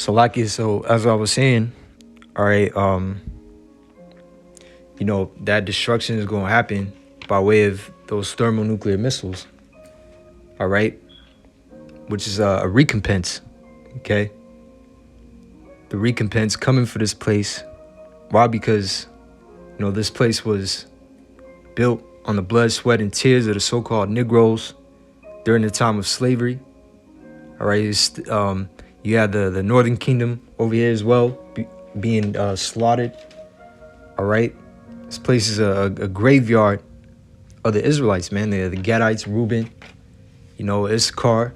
So as I was saying, all right, that destruction is going to happen by way of those thermonuclear missiles, all right, which is a recompense, okay? The recompense coming for this place. Why? Because, this place was built on the blood, sweat, and tears of the so-called Negroes during the time of slavery, all right? You had the Northern Kingdom over here as well, being slaughtered, all right? This place is a graveyard of the Israelites, man. The Gadites, Reuben, Issachar,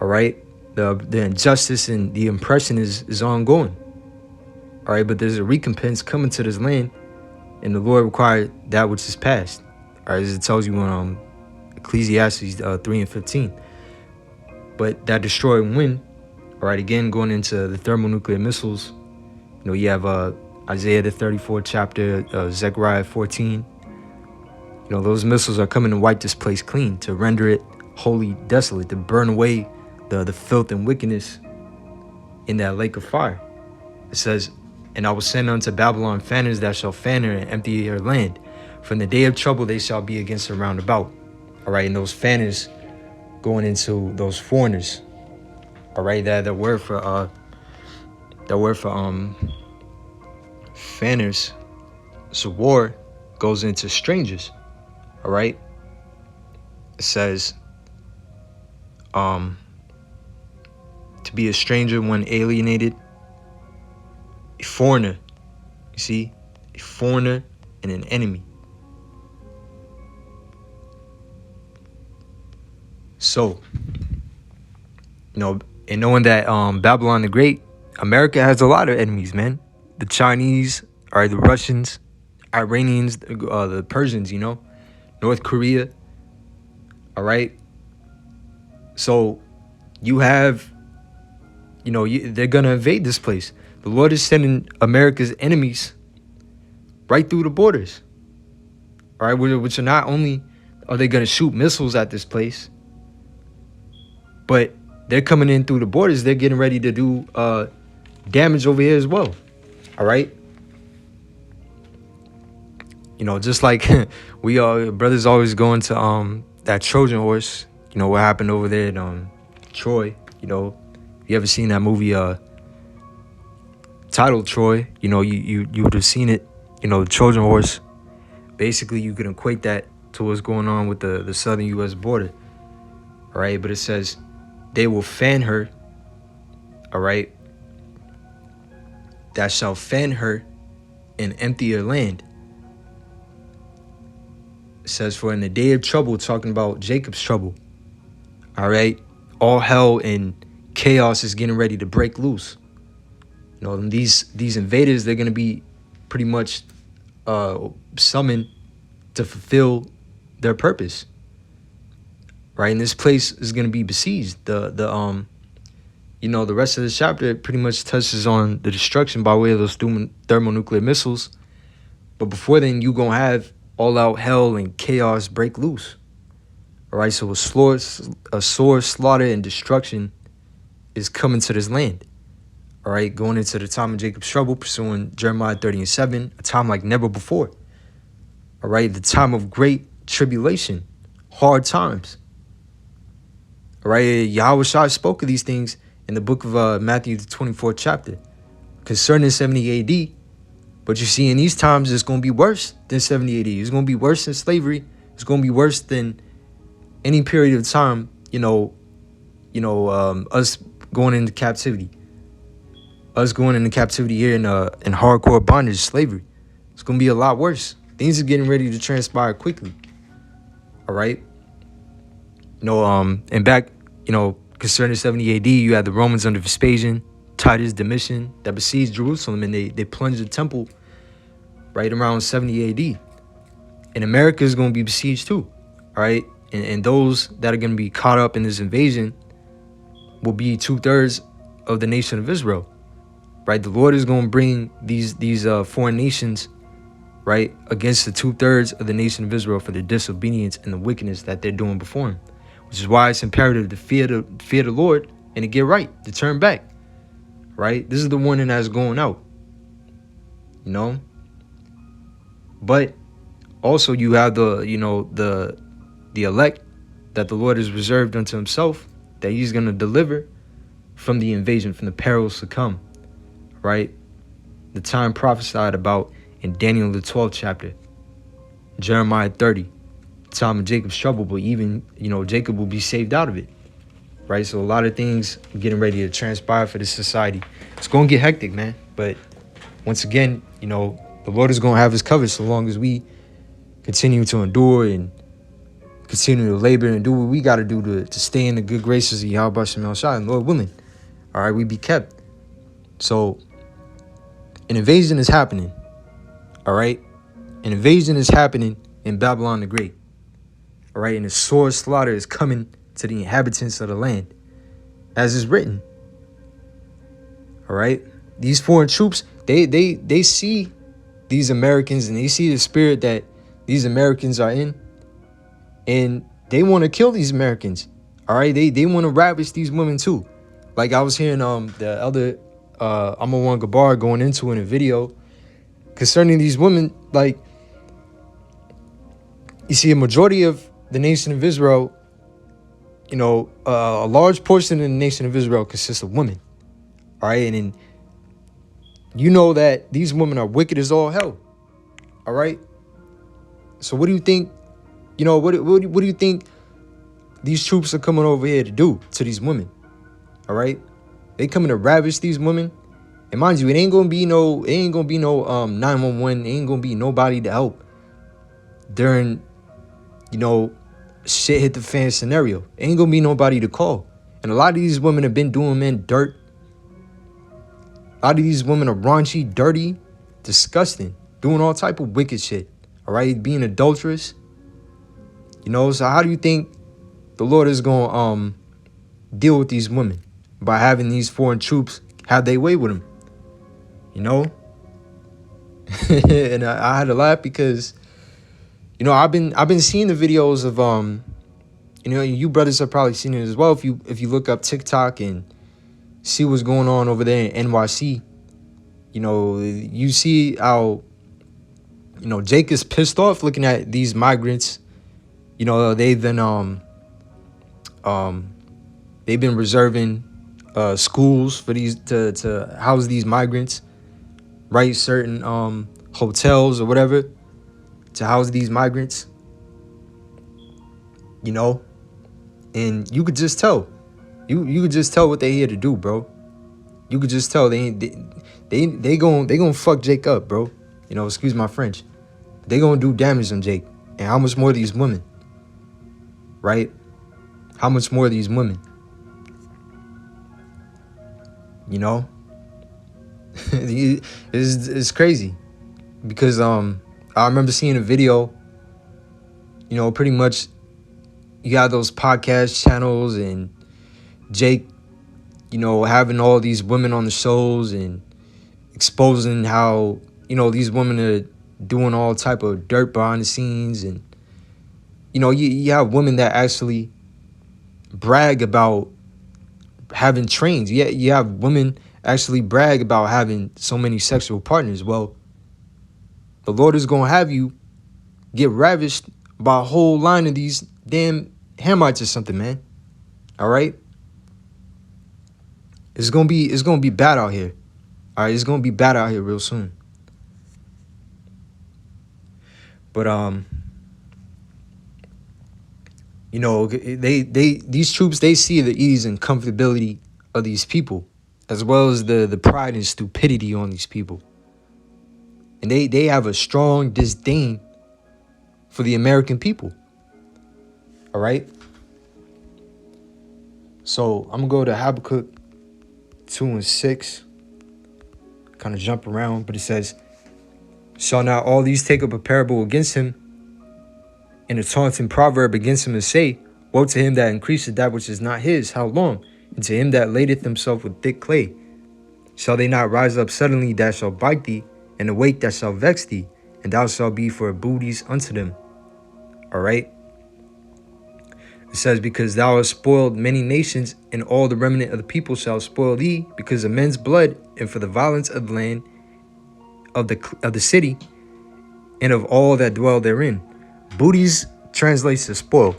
all right? The injustice and the oppression is ongoing, all right? But there's a recompense coming to this land, and the Lord required that which is past, all right? As it tells you in Ecclesiastes 3:15. But that destroying wind, all right, again, going into the thermonuclear missiles, you have Isaiah the 34th chapter, Zechariah 14. Those missiles are coming to wipe this place clean, to render it wholly desolate, to burn away the filth and wickedness in that lake of fire. It says, and I will send unto Babylon fanners that shall fan her and empty her land. From the day of trouble they shall be against her round about. All right, and those fanners going into those foreigners. All right, that word for fanners, war goes into strangers. All right, it says to be a stranger when alienated, a foreigner. You see, a foreigner and an enemy. So, and knowing that Babylon the Great, America has a lot of enemies, man. The Chinese, all right, the Russians, Iranians, the Persians, North Korea, all right. So you have, they're going to invade this place. The Lord is sending America's enemies right through the borders, all right, which are not only are they going to shoot missiles at this place, but they're coming in through the borders. They're getting ready to do damage over here as well. All right. Just like we all brothers always going to that Trojan horse. What happened over there in Troy. You ever seen that movie titled Troy? You would have seen it. The Trojan horse. Basically, you can equate that to what's going on with the southern U.S. border. All right, but it says they will fan her, all right, that shall fan her and empty her land. It says, for in the day of trouble, talking about Jacob's trouble, all right, all hell and chaos is getting ready to break loose. These invaders, they're going to be pretty much summoned to fulfill their purpose. Right, and this place is going to be besieged. The rest of the chapter pretty much touches on the destruction by way of those thermonuclear missiles. But before then, you're going to have all-out hell and chaos break loose. All right, so a sore slaughter and destruction is coming to this land. All right, going into the time of Jacob's trouble, pursuing Jeremiah 30:7, a time like never before. All right, the time of great tribulation, hard times. All right, Yahweh Shai spoke of these things in the book of Matthew, the 24th chapter, concerning 70 AD. But you see, in these times, it's going to be worse than 70 AD. It's going to be worse than slavery. It's going to be worse than any period of time, us going into captivity. Us going into captivity here in hardcore bondage, slavery. It's going to be a lot worse. Things are getting ready to transpire quickly. All right. And back, concerning 70 AD, you had the Romans under Vespasian, Titus, Domitian, that besieged Jerusalem, and they plunged the temple right around 70 AD. And America is going to be besieged too, all right? And those that are going to be caught up in this invasion will be 2/3 of the nation of Israel, right? The Lord is going to bring these foreign nations, right, against the 2/3 of the nation of Israel for the disobedience and the wickedness that they're doing before him. Which is why it's imperative to fear the Lord and to get right, to turn back, right? This is the warning that's going out, you know? But also you have the elect that the Lord has reserved unto himself, that he's going to deliver from the invasion, from the perils to come, right? The time prophesied about in Daniel the 12th chapter, Jeremiah 30, time of Jacob's trouble, but even, Jacob will be saved out of it, right? So a lot of things getting ready to transpire for this society. It's going to get hectic, man. But once again, the Lord is going to have his covered so long as we continue to endure and continue to labor and do what we got to do to stay in the good graces of Yahweh Shem Shai, and Lord willing, all right, we be kept. So an invasion is happening, all right? An invasion is happening in Babylon the Great, all right? And the sword slaughter is coming to the inhabitants of the land, as is written, all right? These foreign troops, they see these Americans, and they see the spirit that these Americans are in, and they want to kill these Americans, all right? They want to ravish these women too. Like I was hearing the elder Amawan Gabar going into in a video concerning these women. Like, you see, a majority of the nation of Israel, a large portion of the nation of Israel consists of women, all right? And then that these women are wicked as all hell, all right? So what do you think, what do you think these troops are coming over here to do to these women, all right? They coming to ravish these women. And mind you, it ain't gonna be no 911. It ain't gonna be nobody to help during, shit hit the fan scenario. It ain't gonna be nobody to call. And a lot of these women have been doing men dirt. A lot of these women are raunchy, dirty, disgusting, doing all type of wicked shit, all right? Being adulterous, So how do you think the Lord is gonna deal with these women? By having these foreign troops have their way with them, And I had to laugh because, I've been seeing the videos of you brothers have probably seen it as well. If you look up TikTok and see what's going on over there in NYC, you see how Jake is pissed off looking at these migrants. They've been reserving schools for these to house these migrants, right? Certain hotels or whatever to house these migrants, and you could just tell, you could just tell what they here to do, bro. You could just tell they gonna fuck Jake up, bro. Excuse my French. They gonna do damage on Jake. And how much more of these women, right? How much more of these women? It's crazy because I remember seeing a video, pretty much you got those podcast channels and Jake, having all these women on the shows and exposing how, these women are doing all type of dirt behind the scenes. And, you have women that actually brag about having trains. You have women actually brag about having so many sexual partners. Well, the Lord is going to have you get ravished by a whole line of these damn Hamites or something, man. All right? It's going to be bad out here. All right, it's going to be bad out here real soon. But these troops, they see the ease and comfortability of these people, as well as the pride and stupidity on these people. And they have a strong disdain for the American people. All right? So I'm going to go to Habakkuk 2:6. Kind of jump around, but it says, "Shall not all these take up a parable against him, and a taunting proverb against him, and say, Woe to him that increaseth that which is not his, how long? And to him that ladeth himself with thick clay. Shall they not rise up suddenly that shall bite thee, and awake that shall vex thee, and thou shalt be for booties unto them?" All right. It says, because thou hast spoiled many nations, and all the remnant of the people shall spoil thee, because of men's blood, and for the violence of the land of the city, and of all that dwell therein. Booties translates to spoil.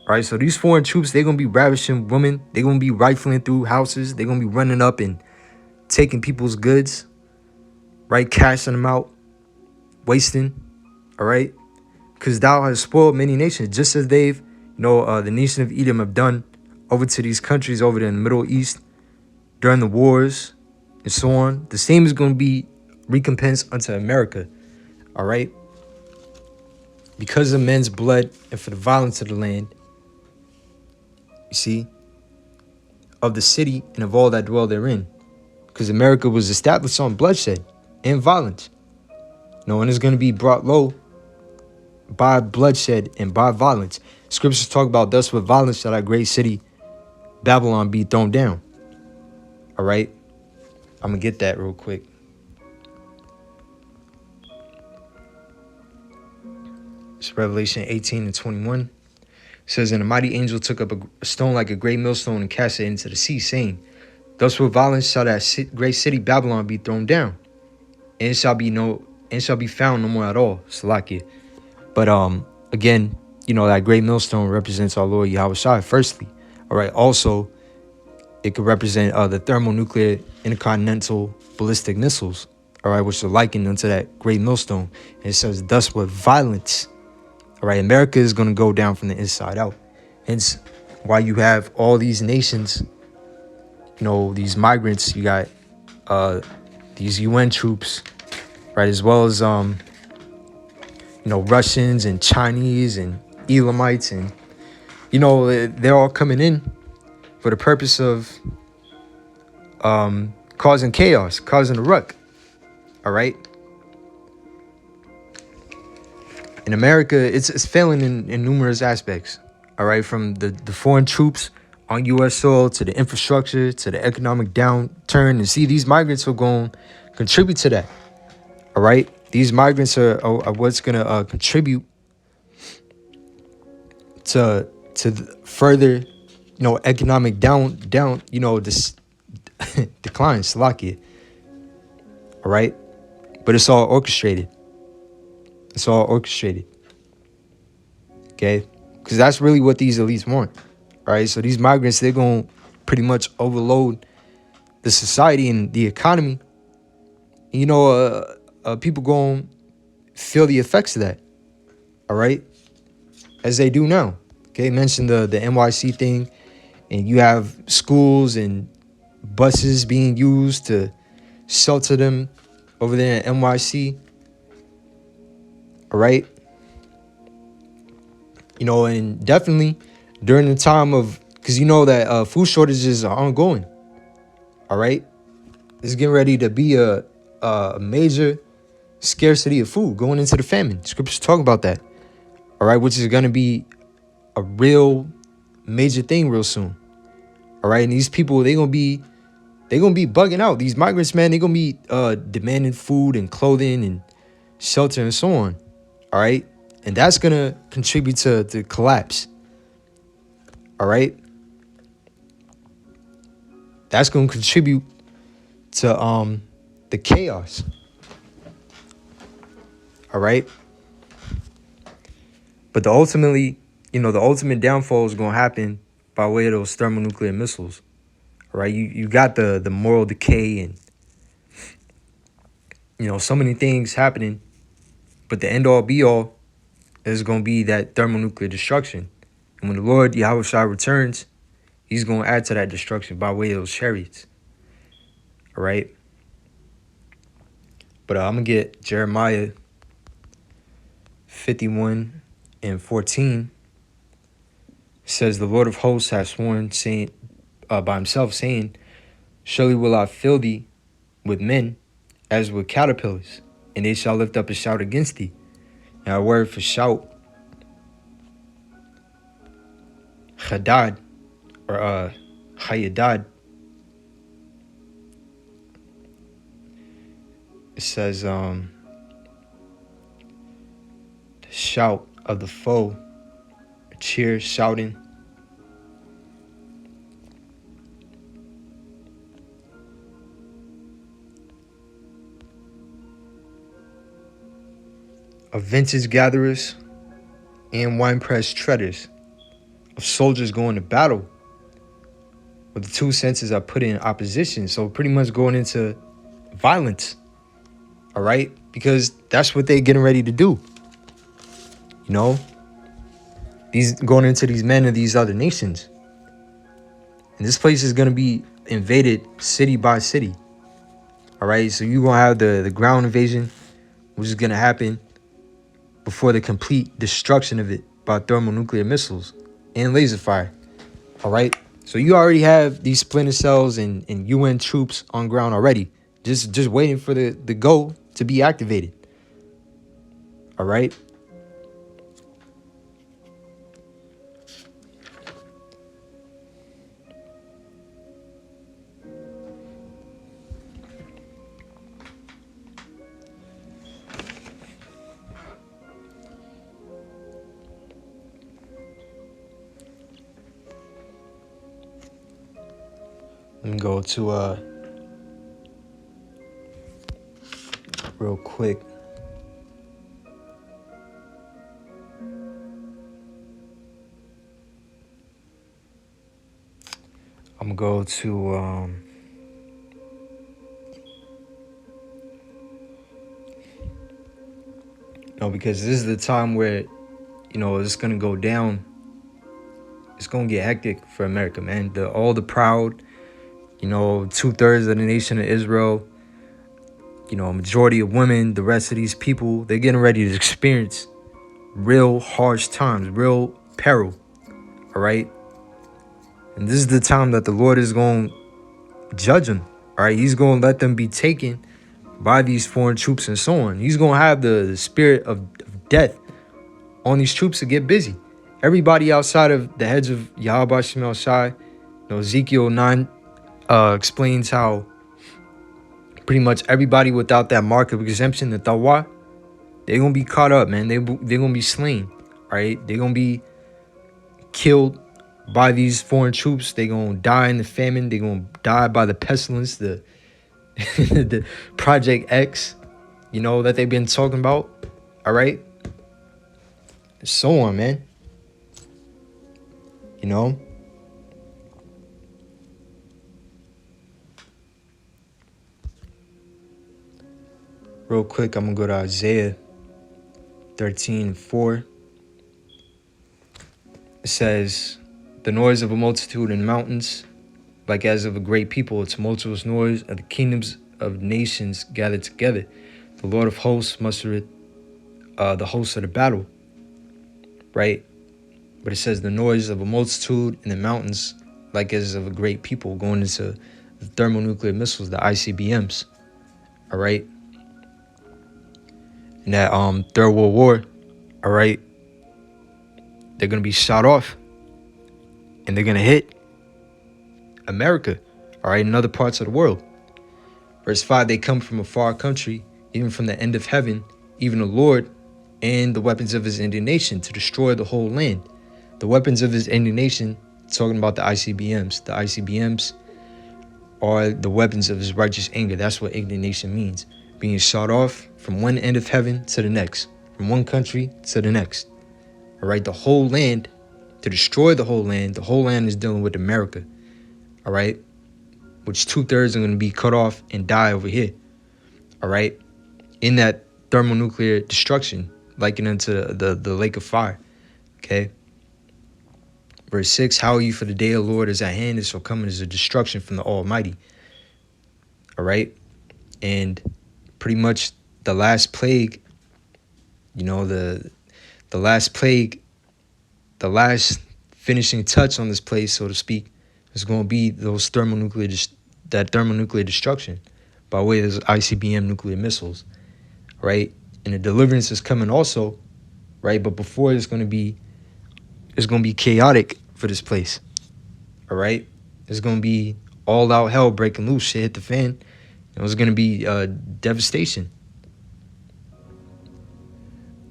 All right, so these foreign troops, they're gonna be ravishing women. They're gonna be rifling through houses. They're gonna be running up and taking people's goods, right? Cashing them out, wasting. All right, because thou hast spoiled many nations, just as they've, the nation of Edom have done over to these countries over there in the Middle East during the wars and so on. The same is going to be recompensed unto America. All right, because of men's blood and for the violence of the land, you see, of the city and of all that dwell therein. Because America was established on bloodshed and violence. No one is going to be brought low by bloodshed and by violence. Scriptures talk about, thus with violence shall that great city Babylon be thrown down. All right, I'm going to get that real quick. It's Revelation 18:21. It says, and a mighty angel took up a stone like a great millstone and cast it into the sea, saying, thus with violence shall that great city Babylon be thrown down, and it shall be found no more at all. Salakia. But again, that great millstone represents our Lord Yahweh Shai, firstly. All right. Also, it could represent the thermonuclear intercontinental ballistic missiles, all right, which are likened unto that great millstone. And it says, thus with violence. All right, America is going to go down from the inside out. Hence, why you have all these nations, these migrants, you got these UN troops, right, as well as Russians and Chinese and Elamites, and they're all coming in for the purpose of causing chaos, causing a ruck. All right. In America, it's failing in numerous aspects. All right, from the foreign troops on U.S. soil to the infrastructure to the economic downturn. And see, these migrants are going to contribute to that. All right, these migrants are what's going to contribute to further, economic this decline, Salakia. All right, but it's all orchestrated. It's all orchestrated. Okay, because that's really what these elites want. All right, so these migrants, they're going to pretty much overload the society and the economy. People going to feel the effects of that. All right, as they do now. Okay, mentioned the NYC thing, and you have schools and buses being used to shelter them over there in NYC. All right. And definitely during the time of, because that food shortages are ongoing. All right. It's getting ready to be a major scarcity of food going into the famine. Scriptures talk about that. All right. Which is going to be a real major thing real soon. All right. And these people, they're going to be bugging out. These migrants, man, they're going to be demanding food and clothing and shelter and so on. All right. And that's going to contribute to the collapse. All right. That's going to contribute to the chaos. All right. But the ultimate downfall is going to happen by way of those thermonuclear missiles. All right. You got the moral decay and, so many things happening. But the end all be all is going to be that thermonuclear destruction. And when the Lord Yahweh Shai returns, he's going to add to that destruction by way of those chariots. All right. But I'm going to get Jeremiah 51:14. It says, the Lord of hosts has sworn, saying by himself, saying, surely will I fill thee with men as with caterpillars, and they shall lift up a shout against thee. Now, a word for shout, chadad, or chayadad. It says, the shout of the foe, a cheer, shouting, of vintage gatherers and winepress treaders, of soldiers going to battle. But the two senses are put in opposition, so pretty much going into violence, all right? Because that's what they're getting ready to do. You know, these going into these men of these other nations. And this place is going to be invaded city by city. All right, so you're going to have the ground invasion, which is going to happen before the complete destruction of it by thermonuclear missiles and laser fire. All right, so you already have these splinter cells and UN troops on ground already, just waiting for the go to be activated. All right. Let me go to real quick. I'm gonna go to because this is the time where it's gonna go down. It's gonna get hectic for America, man. All the proud, 2/3 of the nation of Israel, a majority of women, the rest of these people, they're getting ready to experience real harsh times, real peril. All right. And this is the time that the Lord is going to judge them. All right. He's going to let them be taken by these foreign troops and so on. He's going to have the spirit of death on these troops to get busy. Everybody outside of the heads of Yahweh Shemel Shai, Ezekiel 9 explains how pretty much everybody without that mark of exemption, the Tawah, they're going to be caught up, man. They're going to be slain, right? They're going to be killed by these foreign troops. They're going to die in the famine. They're going to die by the pestilence, the Project X, that they've been talking about, all right? And so on, man. Real quick, I'm going to go to Isaiah 13:4. It says, the noise of a multitude in mountains, like as of a great people, a tumultuous noise of the kingdoms of nations gathered together. The Lord of hosts mustered the hosts of the battle, right? But it says the noise of a multitude in the mountains, like as of a great people, going into the thermonuclear missiles, the ICBMs, all right? In that Third World War, all right, they're going to be shot off and they're going to hit America, all right, and other parts of the world. Verse 5, they come from a far country, even from the end of heaven, even the Lord and the weapons of his indignation to destroy the whole land. The weapons of his indignation, talking about the ICBMs. The ICBMs are the weapons of his righteous anger. That's what indignation means. Being shot off from one end of heaven to the next, from one country to the next. All right, the whole land, to destroy the whole land. The whole land is dealing with America. All right, which 2/3 are going to be cut off and die over here. All right, in that thermonuclear destruction, likened unto the lake of fire. Okay. Verse 6, how are you, for the day of the Lord is at hand, it shall come as a destruction from the Almighty. All right, and pretty much the last plague, the last plague, the last finishing touch on this place, so to speak, is going to be those thermonuclear destruction by way of those ICBM nuclear missiles, right? And the deliverance is coming also, right? But before it's going to be chaotic for this place, all right? It's going to be all out hell breaking loose, shit hit the fan. It's going to be devastation.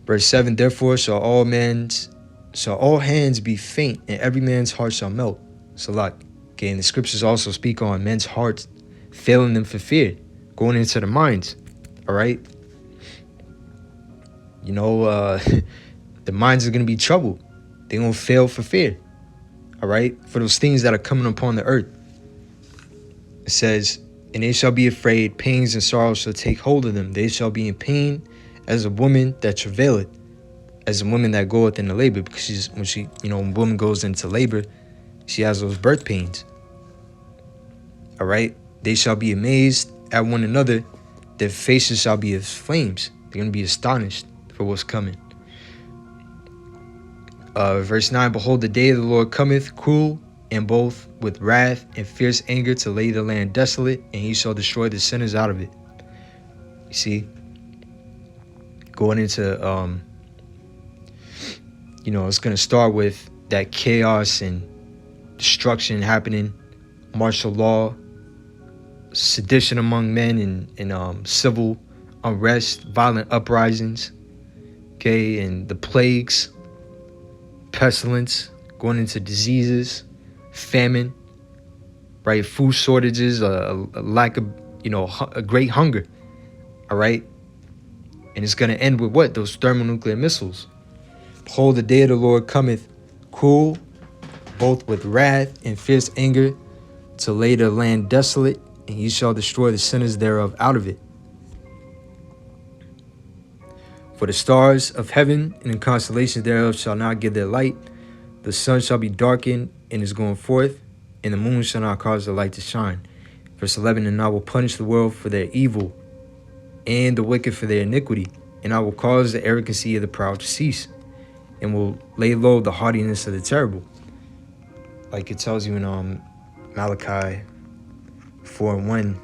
Verse 7, therefore shall all hands be faint, and every man's heart shall melt. Salat. Okay, and the scriptures also speak on men's hearts failing them for fear, going into the minds. All right. You know, the minds are going to be troubled. They're going to fail for fear. All right? For those things that are coming upon the earth. It says, and they shall be afraid, pains and sorrows shall take hold of them. They shall be in pain as a woman that travaileth, as a woman that goeth into labor, because when a woman goes into labor, she has those birth pains. All right? They shall be amazed at one another. Their faces shall be as flames. They're going to be astonished for what's coming. Verse 9, behold, the day of the Lord cometh, cruel, and both with wrath and fierce anger, to lay the land desolate, and he shall destroy the sinners out of it. You see, going into, it's going to start with that chaos and destruction happening, martial law, sedition among men, and civil unrest, violent uprisings, okay, and the plagues, pestilence, going into diseases, famine, right? Food shortages, a lack of, a great hunger, all right? And it's going to end with what? Those thermonuclear missiles. Behold, the day of the Lord cometh, cruel, both with wrath and fierce anger, to lay the land desolate, and he shall destroy the sinners thereof out of it. For the stars of heaven and the constellations thereof shall not give their light. The sun shall be darkened in his going forth, and the moon shall not cause the light to shine. Verse 11, and I will punish the world for their evil, and the wicked for their iniquity. And I will cause the arrogancy of the proud to cease, and will lay low the haughtiness of the terrible. Like it tells you in Malachi 4:1.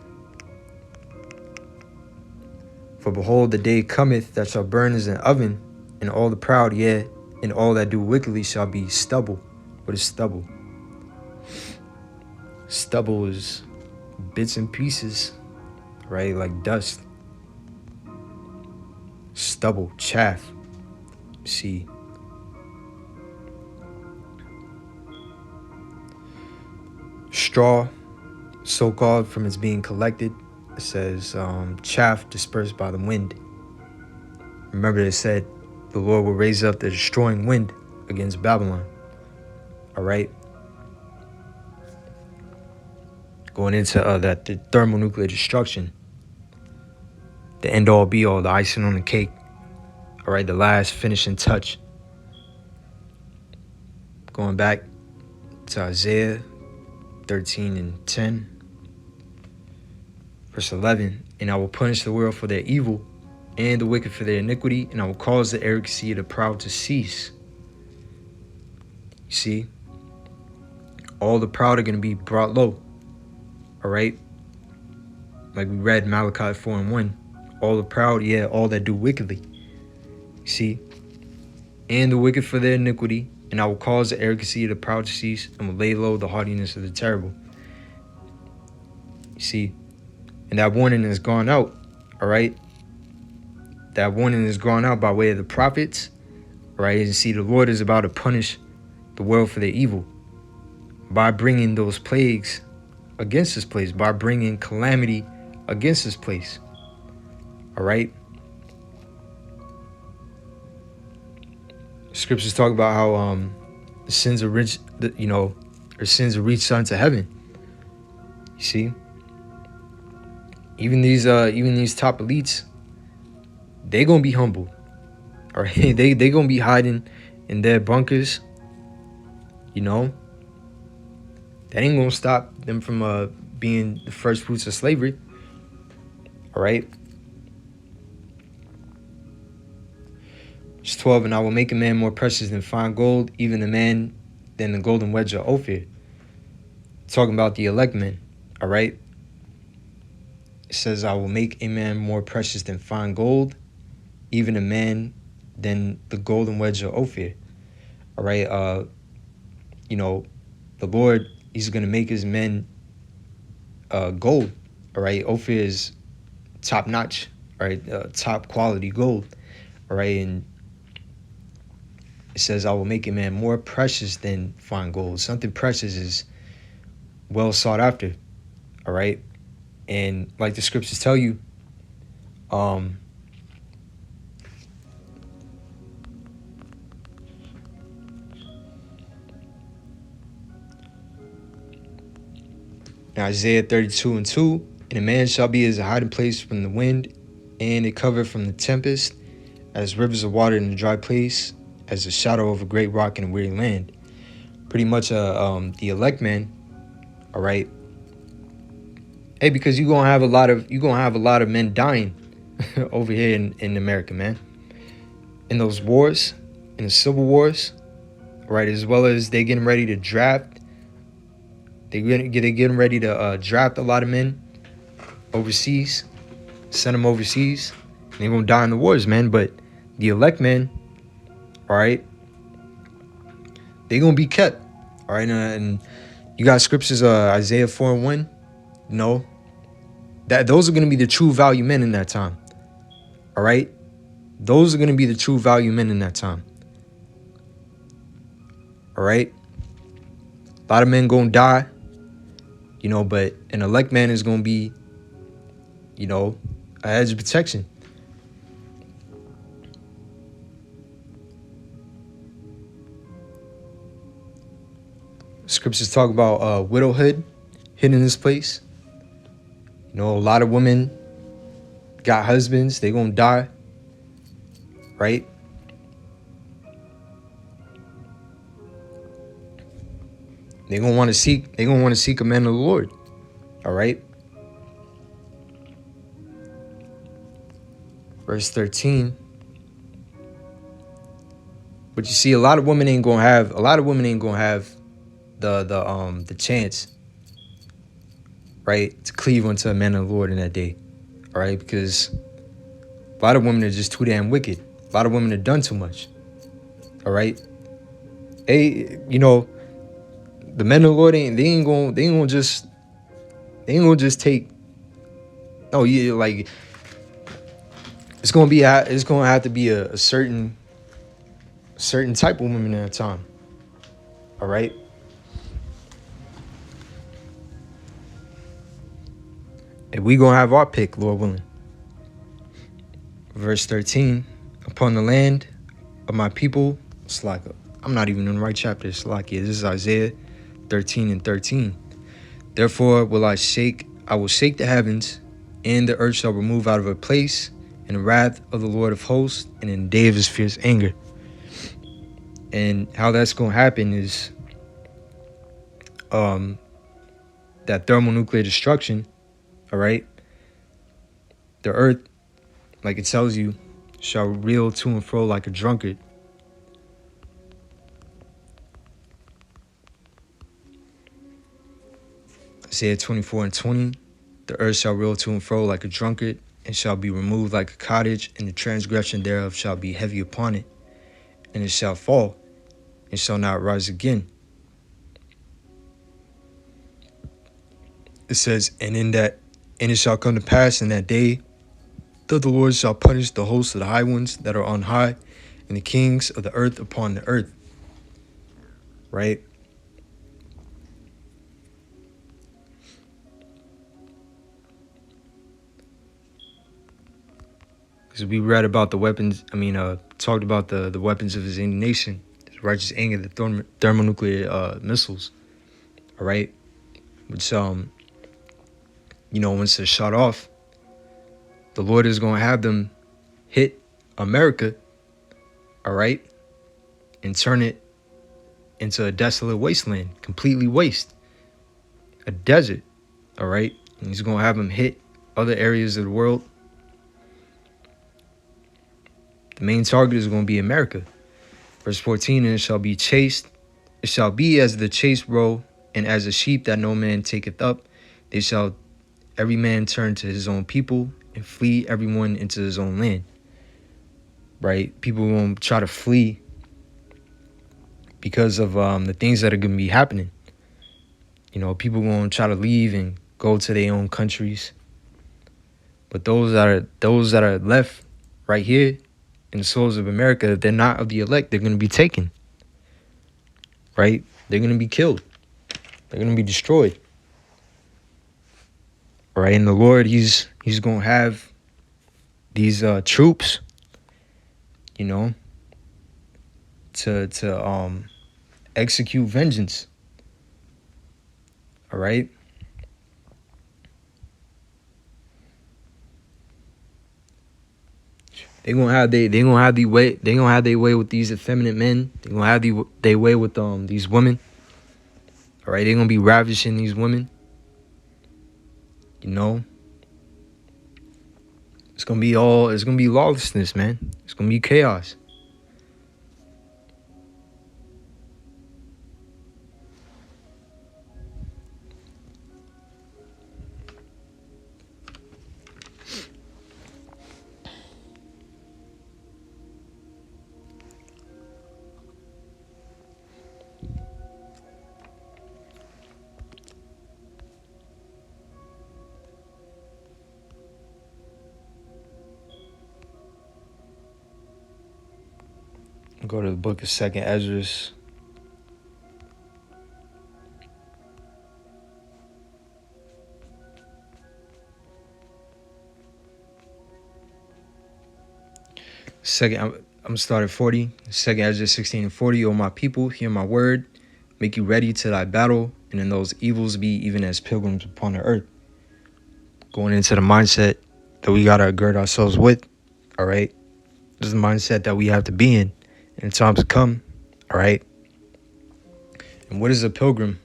For behold, the day cometh that shall burn as an oven, and all the proud, yea, and all that do wickedly shall be stubble. What is stubble? Stubble is bits and pieces, right? Like dust. Stubble, chaff. See. Straw, so-called from its being collected. It says chaff dispersed by the wind. Remember it said the Lord will raise up the destroying wind against Babylon. All right. Going into the thermonuclear destruction. The end all be all, the icing on the cake. All right, the last finishing touch. Going back to Isaiah 13:10. Verse 11, and I will punish the world for their evil, and the wicked for their iniquity, and I will cause the arrogancy of the proud to cease. You see, all the proud are going to be brought low. All right, like we read Malachi 4:1. All the proud, yeah, all that do wickedly. You see, and the wicked for their iniquity, and I will cause the arrogancy of the proud to cease, and will lay low the haughtiness of the terrible. You see, and that warning has gone out, all right? That warning has gone out by way of the prophets, right? And see, the Lord is about to punish the world for their evil by bringing those plagues against this place, by bringing calamity against this place, all right? Scriptures talk about how the sins are rich, our sins are reached unto heaven. You see? Even these top elites, they gonna be humbled. All right, they gonna be hiding in their bunkers. That ain't gonna stop them from being the first fruits of slavery. All right. Verse 12, and I will make a man more precious than fine gold, even a man than the golden wedge of Ophir. Talking about the elect men. All right. It says, I will make a man more precious than fine gold, even a man than the golden wedge of Ophir. All right. The Lord, he's going to make his men gold. All right. Ophir is top notch. All right. Top quality gold. All right. And it says, I will make a man more precious than fine gold. Something precious is well sought after. All right. And like the scriptures tell you, In Isaiah 32:2, and a man shall be as a hiding place from the wind, and a cover from the tempest, as rivers of water in a dry place, as the shadow of a great rock in a weary land. Pretty much the elect man, all right. Hey, because you're gonna have a lot of men dying over here in America, man. In those wars, in the civil wars, right, as well as they getting ready to draft. They're getting ready to draft a lot of men overseas, send them overseas. And they're gonna die in the wars, man. But the elect men, all right, they're gonna be kept, all right. And you got scriptures, Isaiah 4:1. No, that those are gonna be the true value men in that time, all right. Those are gonna be the true value men in that time, all right. A lot of men gonna die, but an elect man is gonna be, a hedge of protection. Scriptures talk about widowhood hidden in this place. A lot of women got husbands, they gonna die, right? They're gonna want to seek a man of the Lord. All right. Verse 13. But you see, a lot of women ain't gonna have the chance, right, to cleave unto a man of the Lord in that day. All right, because a lot of women are just too damn wicked. A lot of women have done too much. All right. The men of the Lord they ain't gonna just take. Oh yeah, like it's gonna have to be a certain type of woman at a time. All right. And we gonna have our pick, Lord willing. Verse 13, upon the land of my people, Slaka. I'm not even in the right chapter, Slakia. This is Isaiah 13:13. Therefore will I will shake the heavens, and the earth shall remove out of her place in the wrath of the Lord of hosts, and in the day of his fierce anger. And how that's gonna happen is that thermonuclear destruction, all right? The earth, like it tells you, shall reel to and fro like a drunkard. Isaiah 24:20, the earth shall reel to and fro like a drunkard, and shall be removed like a cottage, and the transgression thereof shall be heavy upon it, and it shall fall, and shall not rise again. It says, and it shall come to pass in that day that the Lord shall punish the hosts of the high ones that are on high, and the kings of the earth upon the earth. Right? Because we read about the weapons, talked about the weapons of his indignation, his righteous anger, the thermonuclear missiles. All right? Which, once they're shut off, the Lord is going to have them hit America, all right, and turn it into a desolate wasteland, completely waste, a desert, all right? And he's going to have them hit other areas of the world. The main target is going to be America. Verse 14, and it shall be chased. It shall be as the chased roe, and as a sheep that no man taketh up. They shall every man turn to his own people, and flee everyone into his own land. Right? People are going to try to flee because of the things that are going to be happening. People are going to try to leave and go to their own countries. But those that are left right here in the souls of America, if they're not of the elect, they're going to be taken. Right? They're going to be killed. They're going to be destroyed. All right? And the Lord, he's going to have these troops, to execute vengeance. All right? They gonna have their way with these effeminate men. They gonna have their way with these women. All right, they gonna be ravishing these women. You know, it's gonna be lawlessness, man. It's gonna be chaos. Go to the book of 2nd Ezra. I'm gonna start at 40. 2nd Ezra 16 and 40. O my people, hear my word. Make you ready to thy battle, and in those evils be even as pilgrims upon the earth. Going into the mindset that we gotta gird ourselves with. All right. This is the mindset that we have to be in times to come. All right. And what is a pilgrim?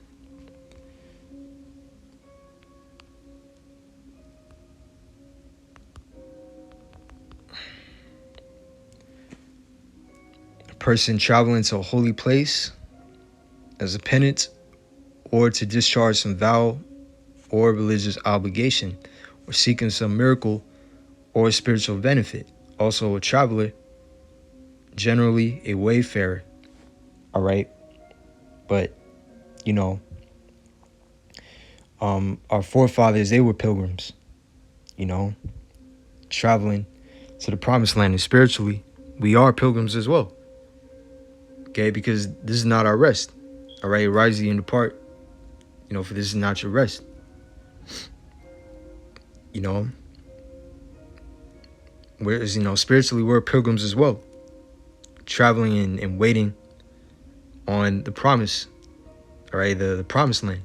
A person traveling to a holy place as a penance or to discharge some vow or religious obligation or seeking some miracle or spiritual benefit. Also a traveler, generally a wayfarer. All right. But, you know, our forefathers, they were pilgrims, you know, traveling to the promised land. And spiritually, we are pilgrims as well. Okay, because this is not our rest. All right, rise ye and depart. You know, for this is not your rest. You know, whereas, you know, spiritually, we're pilgrims as well. Traveling and waiting on the promise. All right, the promised land.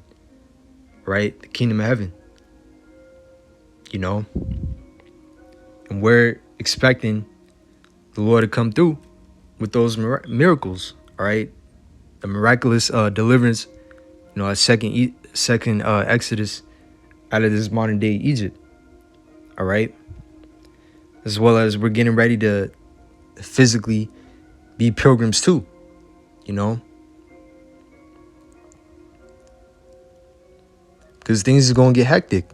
Right, the kingdom of heaven. You know, and we're expecting the Lord to come through with those miracles. All right, the miraculous deliverance. You know, a second Exodus out of this modern day Egypt. All right, as well as we're getting ready to physically be pilgrims too. You know, because things is gonna get hectic.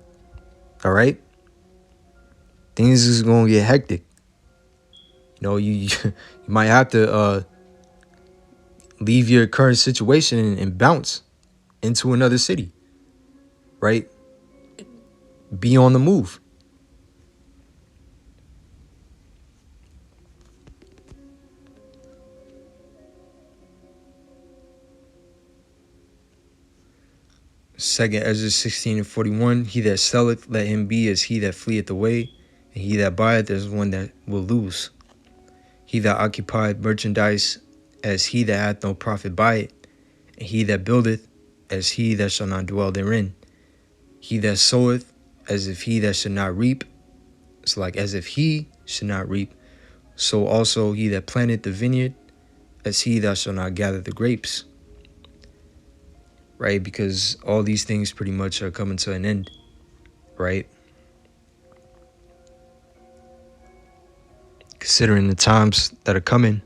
All right, things is gonna get hectic. You know, you might have to leave your current situation and bounce into another city, right? Be on the move. Second Ezra 16 and 41. He that selleth, let him be as he that fleeth away, and he that buyeth as one that will lose. He that occupieth merchandise as he that hath no profit by it, and he that buildeth as he that shall not dwell therein. He that soweth as if he that should not reap. It's like as if he should not reap. So also he that planteth the vineyard as he that shall not gather the grapes. Right? Because all these things pretty much are coming to an end. Right? Considering the times that are coming,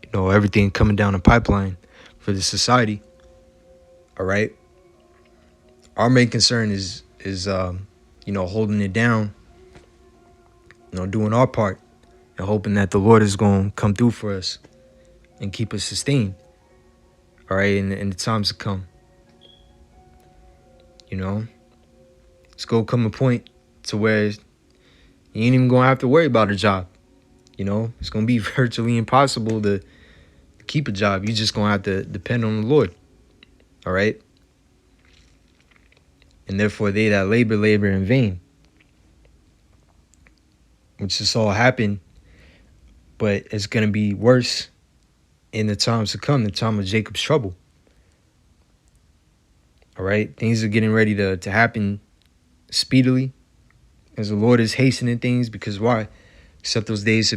you know, everything coming down the pipeline for the society. All right. Our main concern is you know, holding it down, you know, doing our part and hoping that the Lord is going to come through for us and keep us sustained. All right. In the times to come, you know, it's going to come a point to where you ain't even going to have to worry about a job. You know, it's going to be virtually impossible to keep a job. You just going to have to depend on the Lord. All right. And therefore they that labor in vain. Which this all happened, but it's going to be worse in the times to come, the time of Jacob's trouble. All right. Things are getting ready to happen speedily as the Lord is hastening things, because why? Except those days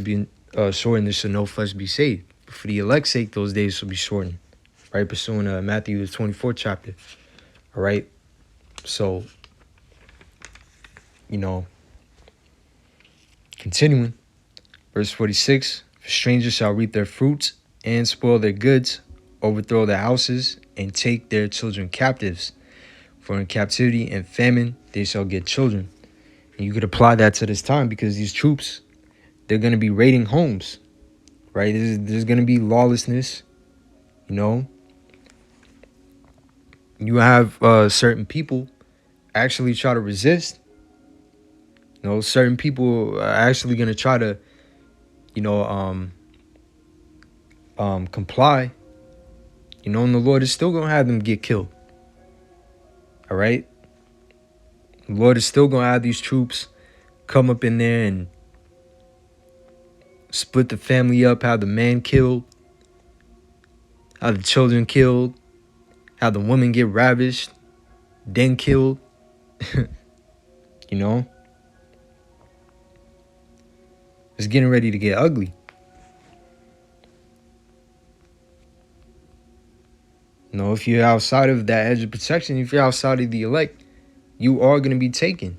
shortened, so no flesh be saved. For the elect's sake, those days will be shortened, right? Pursuing Matthew the 24th chapter, all right? So, continuing, verse 46, for strangers shall reap their fruits and spoil their goods, overthrow their houses, and take their children captives. For in captivity and famine they shall get children. And you could apply that to this time because these troops, they're going to be raiding homes, right? There's going to be lawlessness, You have certain people actually try to resist. Certain people are actually going to try to, comply. And the Lord is still going to have them get killed. All right? The Lord is still going to have these troops come up in there and split the family up, have the man killed, have the children killed, have the women get ravished, then killed. It's getting ready to get ugly. If you're outside of that edge of protection, if you're outside of the elect, you are going to be taken.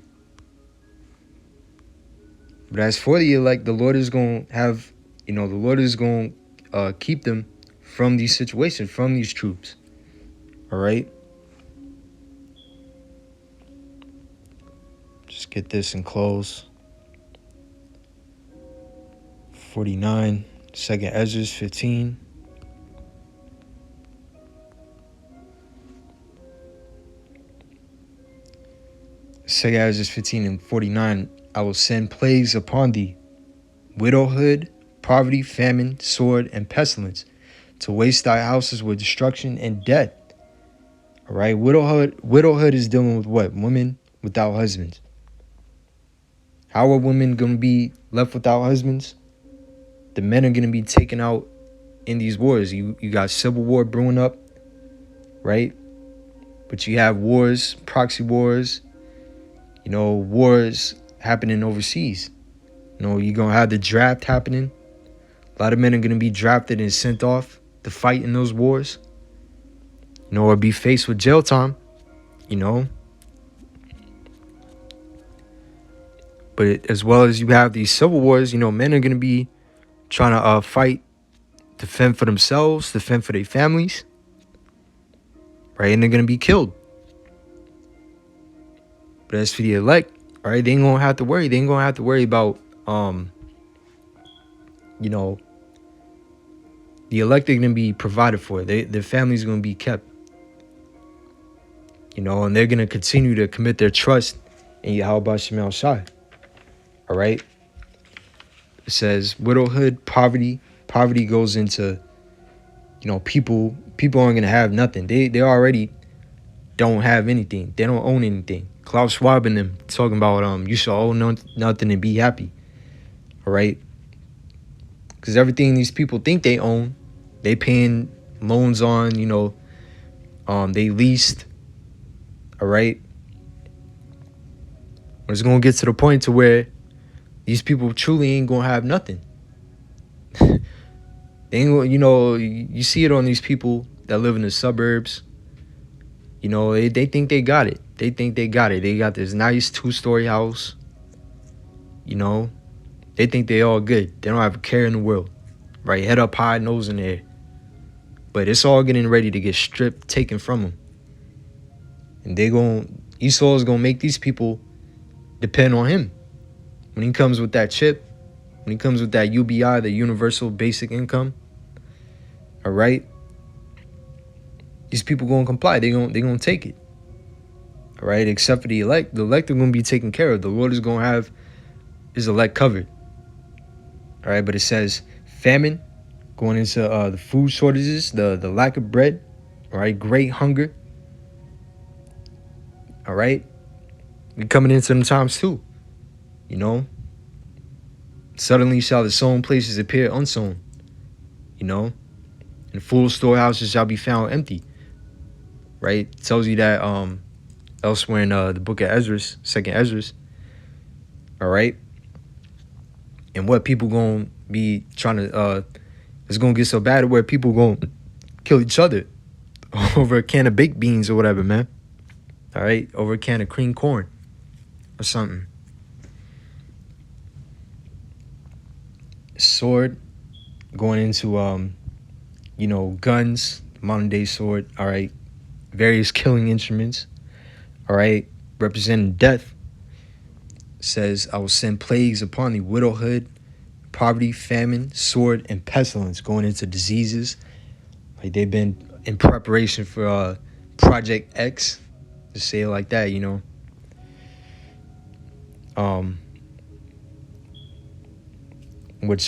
But as for the elect, the Lord is going to have, the Lord is going to keep them from these situations, from these troops. All right? Just get this and close. 49, 2nd Ezra 15. Second Ezra 15 and 49, I will send plagues upon thee, widowhood, poverty, famine, sword, and pestilence, to waste thy houses with destruction and death. All right, widowhood is dealing with what? Women without husbands. How are women going to be left without husbands? The men are going to be taken out in these wars. You got civil war brewing up, right? But you have wars, proxy wars, wars happening overseas. You're going to have the draft happening. A lot of men are going to be drafted and sent off to fight in those wars, or be faced with jail time, But as well as you have these civil wars, men are going to be trying to fight, defend for themselves, defend for their families, right? And they're going to be killed. But as for the elect, right, they ain't going to have to worry. They ain't going to have to worry about, the elect are going to be provided for. Their family's going to be kept. And they're going to continue to commit their trust in Yahweh Shemel Shai. All right? It says widowhood, poverty. Poverty goes into, people aren't going to have nothing. They already don't have anything. They don't own anything. Klaus Schwab and them talking about you should own nothing and be happy. All right? Because everything these people think they own, they paying loans on, they leased. All right? But it's going to get to the point to where these people truly ain't going to have nothing. They ain't going, you see it on these people that live in the suburbs. They think they got it. They think they got it. They got this nice 2-story house. They think they all good. They don't have a care in the world. Right? Head up high, nose in the air. But it's all getting ready to get stripped, taken from them. And Esau is going to make these people depend on him. When he comes with that chip, when he comes with that UBI, the universal basic income, all right, these people going to comply. They're going to take it. All right, except for the elect. The elect are going to be taken care of. The Lord is going to have his elect covered. All right, but it says famine, going into the food shortages, the lack of bread, all right, great hunger. All right, we coming into them times too. Suddenly shall the sown places appear unsown, and full storehouses shall be found empty. Right? It tells you that elsewhere in the book of Ezra, 2nd Ezra. All right. And what people going be trying to it's gonna get so bad where people gonna kill each other over a can of baked beans or whatever, man. All right, over a can of cream corn or something. Sword going into guns, modern day sword. All right, various killing instruments. All right, representing death. Says, I will send plagues upon the widowhood, poverty, famine, sword, and pestilence, going into diseases. Like they've been in preparation for Project X, to say it like that, which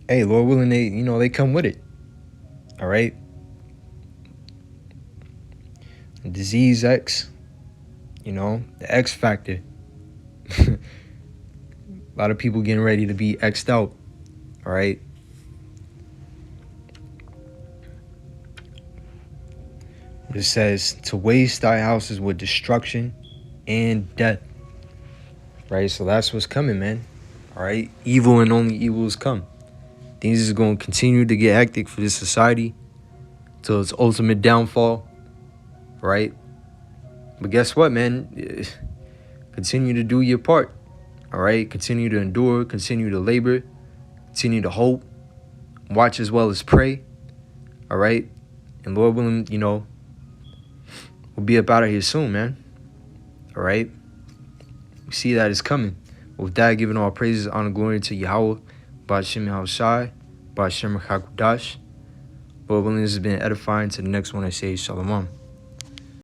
hey, Lord willing, they come with it. All right. Disease X, the X factor. A lot of people getting ready to be X'd out. All right. It says to waste thy houses with destruction and death. Right. So that's what's coming, man. All right. Evil and only evil is come. Things is going to continue to get hectic for this society till its ultimate downfall. Right. But guess what, man? Continue to do your part. All right. Continue to endure. Continue to labor. Continue to hope. Watch as well as pray. All right. And Lord willing, we'll be up out of here soon, man. All right. We see that it's coming. With that, giving all praises, honor, glory to Yahweh, Ba'ashem Yahushai, Ba'ashem Hakudash. Lord willing, this has been edifying. To the next one, I say Shalom.